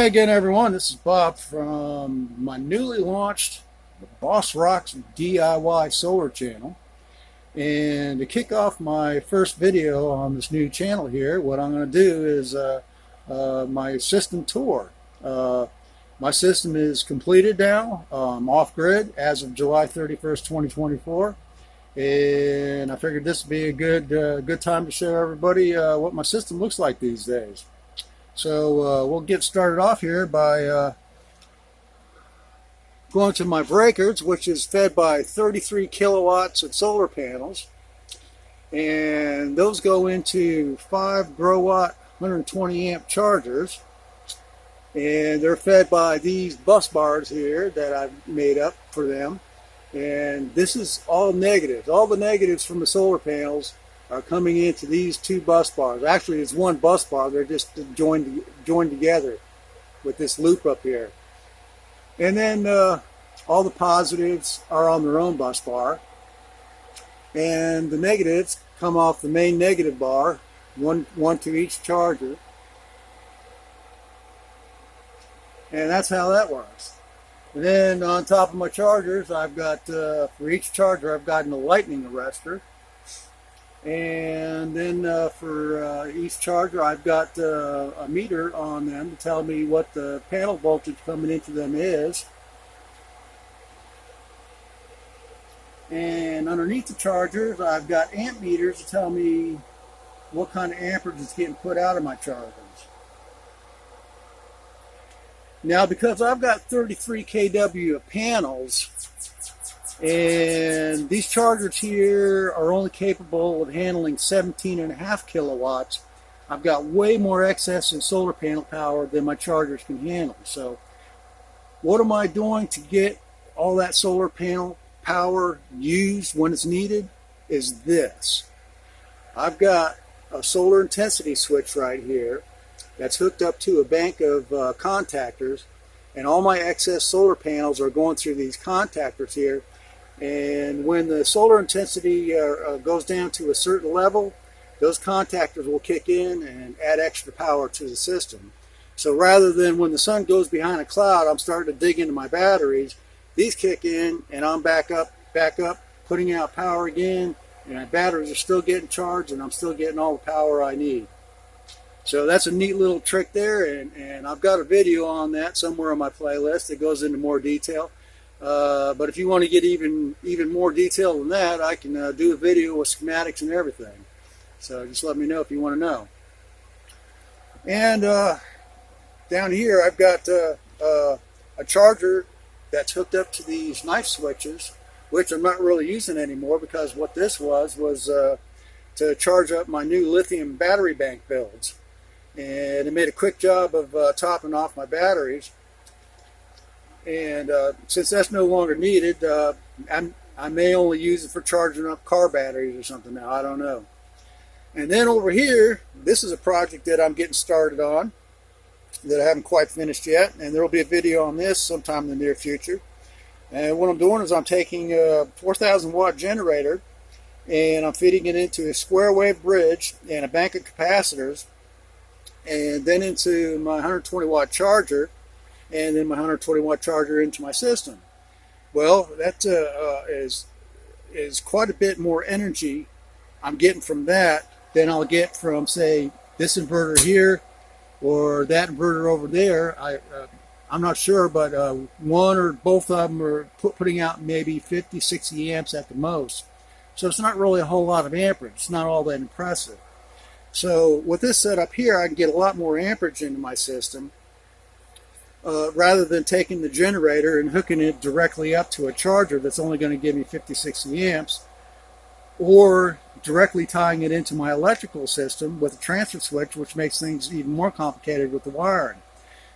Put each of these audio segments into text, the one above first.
Hi again, everyone. This is Bob from my newly launched Bossrox DIY Solar channel. And to kick off my first video on this new channel here, what I'm going to do is my system tour. My system is completed now, off-grid as of July 31st, 2024. And I figured this would be a good time to show everybody what my system looks like these days. So we'll get started off here by going to my breakers, which is fed by 33 kilowatts of solar panels. And those go into 5 grow watt 120 amp chargers. And they're fed by these bus bars here that I've made up for them. And this is all negatives. All the negatives from the solar panels are coming into these 2 bus bars. Actually, it's 1 bus bar. They're just joined together with this loop up here. And then all the positives are on their own bus bar. And the negatives come off the main negative bar, one to each charger. And that's how that works. And then on top of my chargers, I've got, for each charger, I've got a lightning arrestor. And then for each charger, I've got a meter on them to tell me what the panel voltage coming into them is. And underneath the chargers, I've got amp meters to tell me what kind of amperage is getting put out of my chargers. Now, because I've got 33 kW of panels, and these chargers here are only capable of handling 17.5 kilowatts, I've got way more excess in solar panel power than my chargers can handle. So what am I doing to get all that solar panel power used when it's needed is this. I've got a solar intensity switch right here that's hooked up to a bank of contactors, and all my excess solar panels are going through these contactors here. And when the solar intensity goes down to a certain level, those contactors will kick in and add extra power to the system. So rather than when the sun goes behind a cloud, I'm starting to dig into my batteries, these kick in and I'm back up, putting out power again, and my batteries are still getting charged and I'm still getting all the power I need. So that's a neat little trick there, and I've got a video on that somewhere on my playlist that goes into more detail. But if you want to get even more detail than that, I can do a video with schematics and everything. So just let me know if you want to know. And down here I've got a charger that's hooked up to these knife switches, which I'm not really using anymore, because what this was to charge up my new lithium battery bank builds. And it made a quick job of topping off my batteries. And since that's no longer needed, I may only use it for charging up car batteries or something now. I don't know. And then over here, this is a project that I'm getting started on that I haven't quite finished yet. And there will be a video on this sometime in the near future. And what I'm doing is I'm taking a 4,000 watt generator and I'm feeding it into a square wave bridge and a bank of capacitors, and then into my 120 watt charger, and then my 120 watt charger into my system. Well, that is quite a bit more energy I'm getting from that than I'll get from, say, this inverter here or that inverter over there. I'm not sure, but one or both of them are putting out maybe 50, 60 amps at the most. So it's not really a whole lot of amperage. It's not all that impressive. So with this setup here, I can get a lot more amperage into my system rather than taking the generator and hooking it directly up to a charger that's only going to give me 50, 60 amps, or directly tying it into my electrical system with a transfer switch, which makes things even more complicated with the wiring.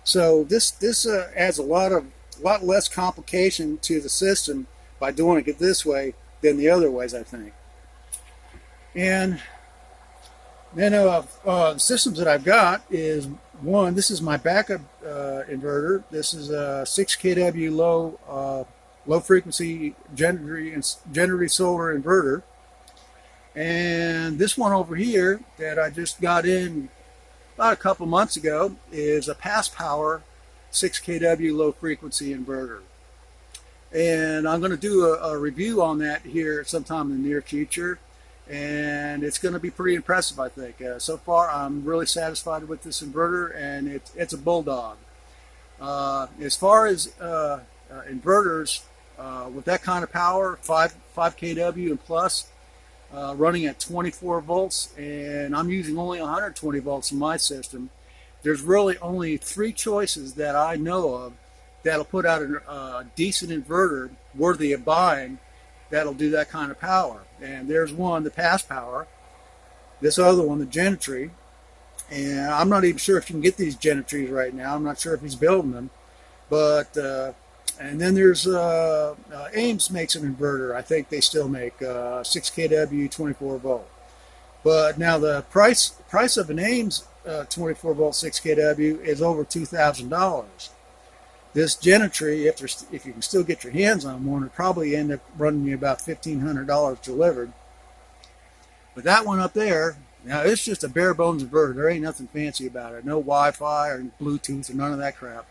So this adds a lot less complication to the system by doing it this way than the other ways, I think. And then the systems that I've got is one. This is my backup inverter. This is a 6 kW low frequency generative solar inverter. And this one over here that I just got in about a couple months ago is a pass power 6 kW low frequency inverter. And I'm going to do a review on that here sometime in the near future, and it's going to be pretty impressive, I think. So far, I'm really satisfied with this inverter, and it's a bulldog. As far as inverters with that kind of power, 5 kW and plus, running at 24 volts, and I'm using only 120 volts in my system, there's really only 3 choices that I know of that'll put out a decent inverter worthy of buying that'll do that kind of power. And there's one, the Pass Power, this other one, the Genitree, and I'm not even sure if you can get these Genitrees right now. I'm not sure if he's building them, but and then there's Ames makes an inverter. I think they still make 6 kW 24 volt. But now the price of an Ames 24 volt 6 kW is over $2,000. This Genitree, if you can still get your hands on one, will probably end up running you about $1,500 delivered. But that one up there, now it's just a bare bones inverter. There ain't nothing fancy about it. No Wi-Fi or Bluetooth or none of that crap.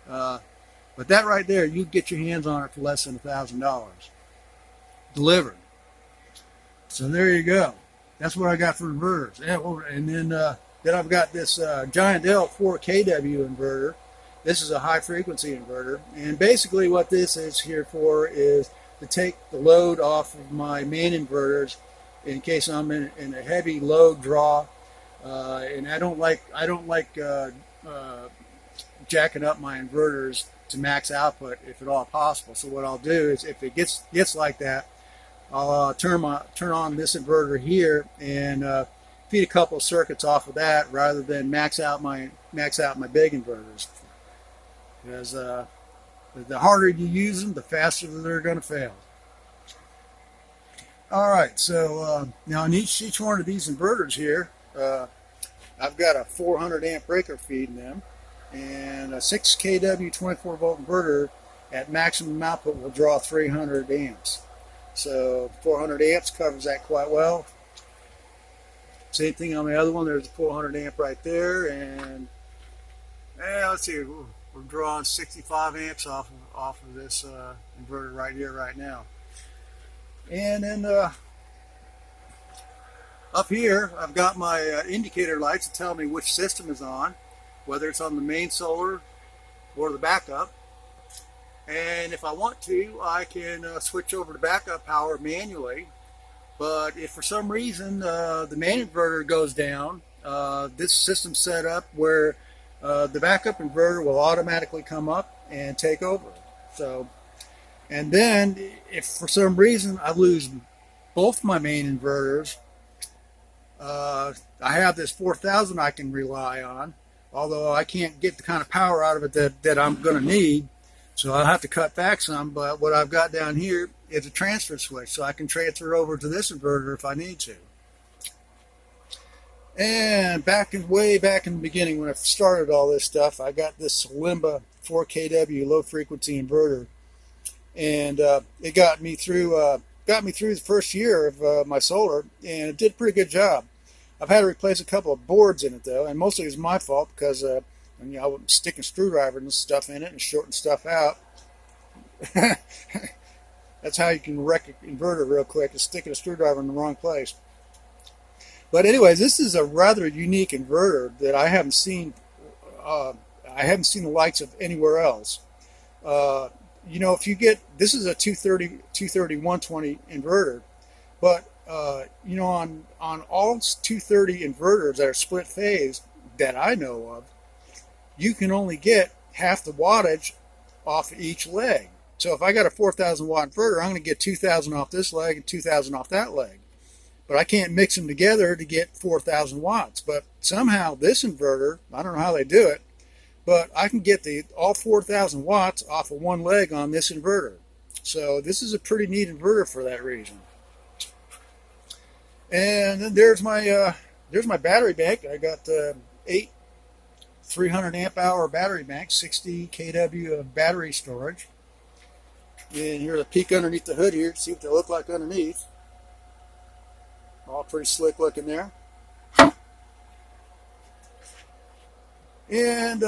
But that right there, you get your hands on it for less than $1,000 delivered. So there you go. That's what I got for inverters. And then I've got this Giant L 4 kW inverter. This is a high frequency inverter, and basically what this is here for is to take the load off of my main inverters in case I'm in a heavy load draw, and I don't like jacking up my inverters to max output if at all possible. So what I'll do is, if it gets like that, I'll turn on this inverter here and feed a couple of circuits off of that rather than max out my big inverters. Because the harder you use them, the faster they're going to fail. All right, so now in each one of these inverters here, I've got a 400 amp breaker feeding them, and a 6 kW 24 volt inverter at maximum output will draw 300 amps. So 400 amps covers that quite well. Same thing on the other one. There's a 400 amp right there, and let's see. We're drawing 65 amps off of this inverter right here, right now. And then up here, I've got my indicator lights to tell me which system is on, whether it's on the main solar or the backup. And if I want to, I can switch over to backup power manually. But if for some reason the main inverter goes down, this system's set up where the backup inverter will automatically come up and take over. So, and then if for some reason I lose both my main inverters, I have this 4000 I can rely on, although I can't get the kind of power out of it that I'm going to need. So I'll have to cut back some, but what I've got down here is a transfer switch, so I can transfer over to this inverter if I need to. And way back in the beginning, when I started all this stuff, I got this Solimba 4 kW low frequency inverter, and it got me through the first year of my solar, and it did a pretty good job. I've had to replace a couple of boards in it though, and mostly it's my fault because I'm sticking screwdriver and stuff in it and shorting stuff out. That's how you can wreck an inverter real quick, is sticking a screwdriver in the wrong place. But anyways, this is a rather unique inverter that I haven't seen. I haven't seen the likes of anywhere else. If you get, this is a 230 120 inverter, but on all 230 inverters that are split phase that I know of, you can only get half the wattage off each leg. So if I got a 4,000 watt inverter, I'm going to get 2,000 off this leg and 2,000 off that leg. But I can't mix them together to get 4,000 watts. But somehow this inverter, I don't know how they do it, but I can get all 4,000 watts off of one leg on this inverter. So this is a pretty neat inverter for that reason. And then there's my battery bank. I got 8 300 amp hour battery bank, 60 kW of battery storage. And here's a peek underneath the hood here to see what they look like underneath. All pretty slick looking there. And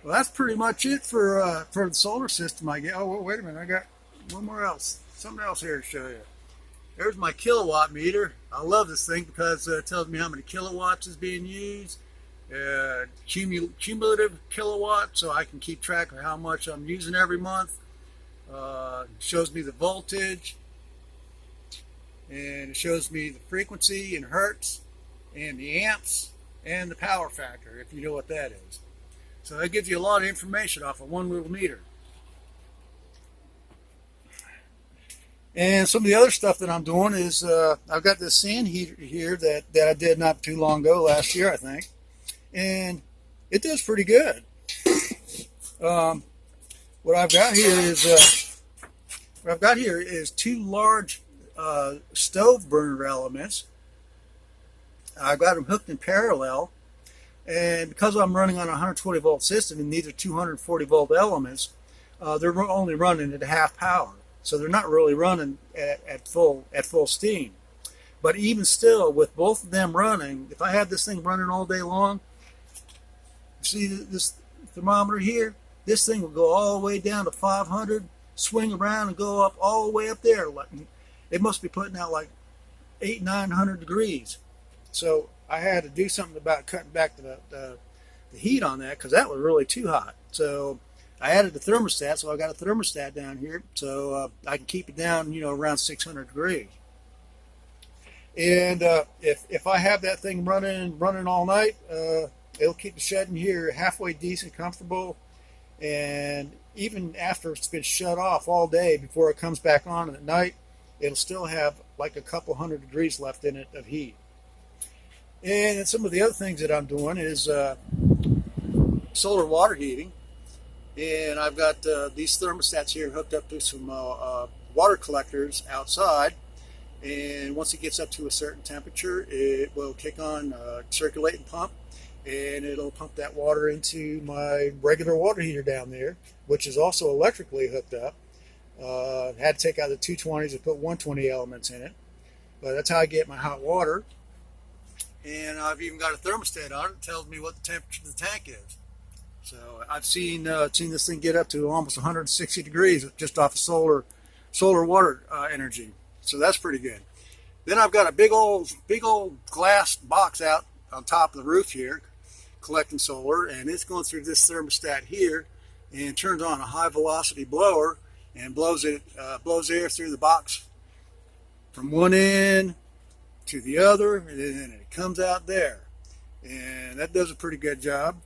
Well, that's pretty much it for the solar system. I get. Oh, wait a minute. I got one more else. Something else here to show you. There's my kilowatt meter. I love this thing because it tells me how many kilowatts is being used, cumulative kilowatts, so I can keep track of how much I'm using every month. It shows me the voltage, and it shows me the frequency in hertz, and the amps, and the power factor, if you know what that is. So that gives you a lot of information off of one little meter. And some of the other stuff that I'm doing is I've got this sand heater here that I did not too long ago, last year I think, and it does pretty good. What I've got here is two large stove burner elements. I've got them hooked in parallel, and because I'm running on a 120 volt system and these are 240 volt elements, they're only running at half power. So they're not really running at full steam. But even still, with both of them running, if I had this thing running all day long, see this thermometer here? This thing will go all the way down to 500, swing around and go up all the way up there. It must be putting out like 800-900 degrees. So I had to do something about cutting back the heat on that because that was really too hot. So I added the thermostat, so I got a thermostat down here, so I can keep it down, around 600 degrees. And if I have that thing running all night, it'll keep the shed in here halfway decent, comfortable, and even after it's been shut off all day before it comes back on at night, it'll still have like a couple hundred degrees left in it of heat. And some of the other things that I'm doing is solar water heating. And I've got these thermostats here hooked up to some water collectors outside. And once it gets up to a certain temperature, it will kick on a circulating pump. And it'll pump that water into my regular water heater down there, which is also electrically hooked up. Had to take out the 220s and put 120 elements in it. But that's how I get my hot water. And I've even got a thermostat on it that tells me what the temperature of the tank is. So I've seen this thing get up to almost 160 degrees just off of solar water energy. So that's pretty good. Then I've got a big old glass box out on top of the roof here, collecting solar, and it's going through this thermostat here, and turns on a high velocity blower and blows air through the box from one end to the other, and then it comes out there, and that does a pretty good job.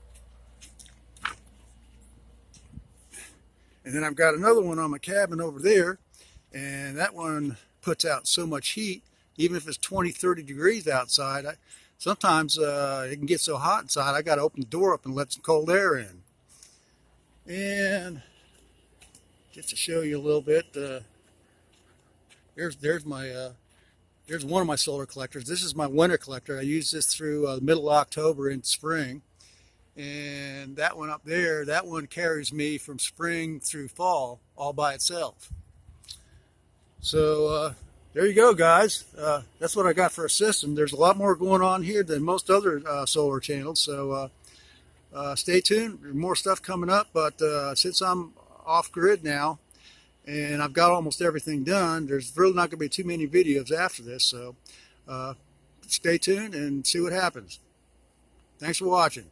And then I've got another one on my cabin over there, and that one puts out so much heat, even if it's 20-30 degrees outside. Sometimes it can get so hot inside, I got to open the door up and let some cold air in. And just to show you a little bit, there's one of my solar collectors. This is my winter collector. I use this through the middle of October into spring. And that one up there, that one carries me from spring through fall all by itself. So there you go, guys. That's what I got for a system. There's a lot more going on here than most other solar channels, so stay tuned. There's more stuff coming up, but since I'm off grid now and I've got almost everything done, there's really not going to be too many videos after this, so stay tuned and see what happens. Thanks for watching.